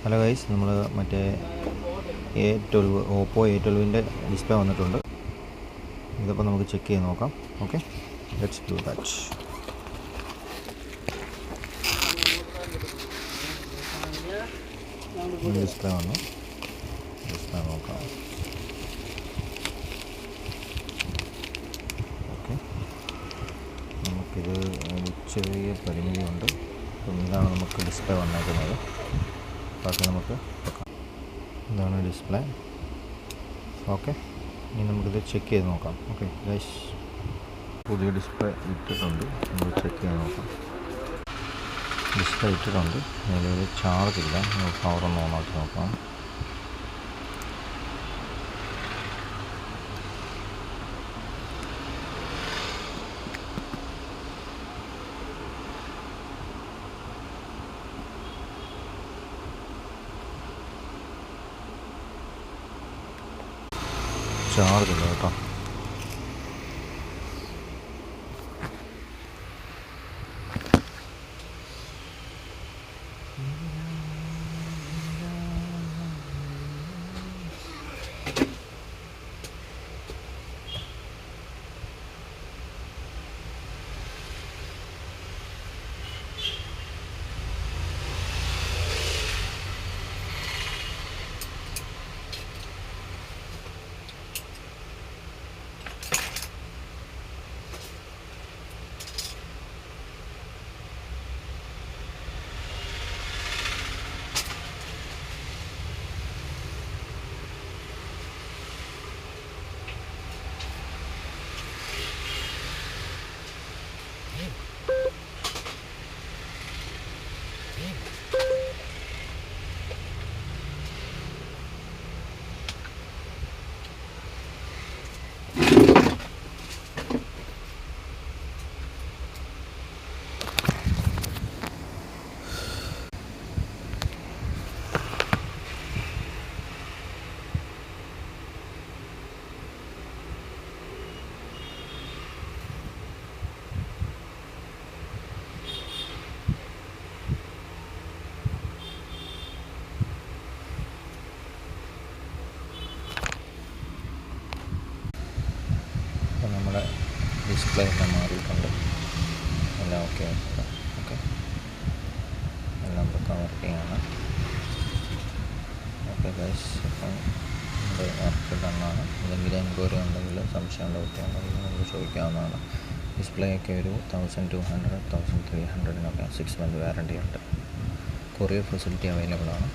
Hello guys, നമ്മൾ മറ്റേ A12 Oppo A12ൻ്റെ display വന്നിട്ടുണ്ട്. ഇതിപ്പോൾ നമുക്ക് ചെക്ക് ചെയ്ത് നോക്കാം. Okay, let's do that. Display വന്നു, ഡിസ്പ്ലേ നോക്കാം. ഓക്കെ, നമുക്കിത് ഒരു ചെറിയ പരിമിതിയുണ്ട്. അപ്പം ഇതാണ് നമുക്ക് ഡിസ്പ്ലേ വന്നേക്കുന്നത്. ബാക്കി നമുക്ക് ഇതാണ് ഡിസ്പ്ലേ. ഓക്കെ, ഇനി നമുക്കിത് ചെക്ക് ചെയ്ത് നോക്കാം. ഓക്കെ ഗൈസ്, പുതിയ ഡിസ്പ്ലേ ഇട്ടിട്ടുണ്ട്. നമ്മൾ ചെക്ക് ചെയ്ത് നോക്കാം. ഡിസ്പ്ലേ ഇട്ടിട്ടുണ്ട്, നിലവിൽ ചാർജ് ഇല്ല. നമ്മൾ പവർ ഒന്ന് ഓണാക്കി നോക്കാം. ചാർജ് ഇല്ല കേട്ടോ. നമ്മുടെ ഡിസ്പ്ലേ എല്ലാം മാറിയിട്ടുണ്ട്. എല്ലാം ഓക്കെ ആയിട്ടുണ്ട്. ഓക്കെ, എല്ലാം വർക്കിംഗ് ആണ്. ഓക്കെ ഗൈസ്, അപ്പം നമ്മുടെ വർക്ക് ഡണ്ണാണ്. എന്തെങ്കിലും എൻക്വയറി ഉണ്ടെങ്കിൽ, സംശയം ഉണ്ടെങ്കിൽ നമുക്ക് ചോദിക്കാവുന്നതാണ്. ഡിസ്പ്ലേ ഒക്കെ ഒരു 1200 1300 6 മന്ത് വാറണ്ടി ഉണ്ട്. കൊറിയർ ഫെസിലിറ്റി അവൈലബിൾ ആണ്.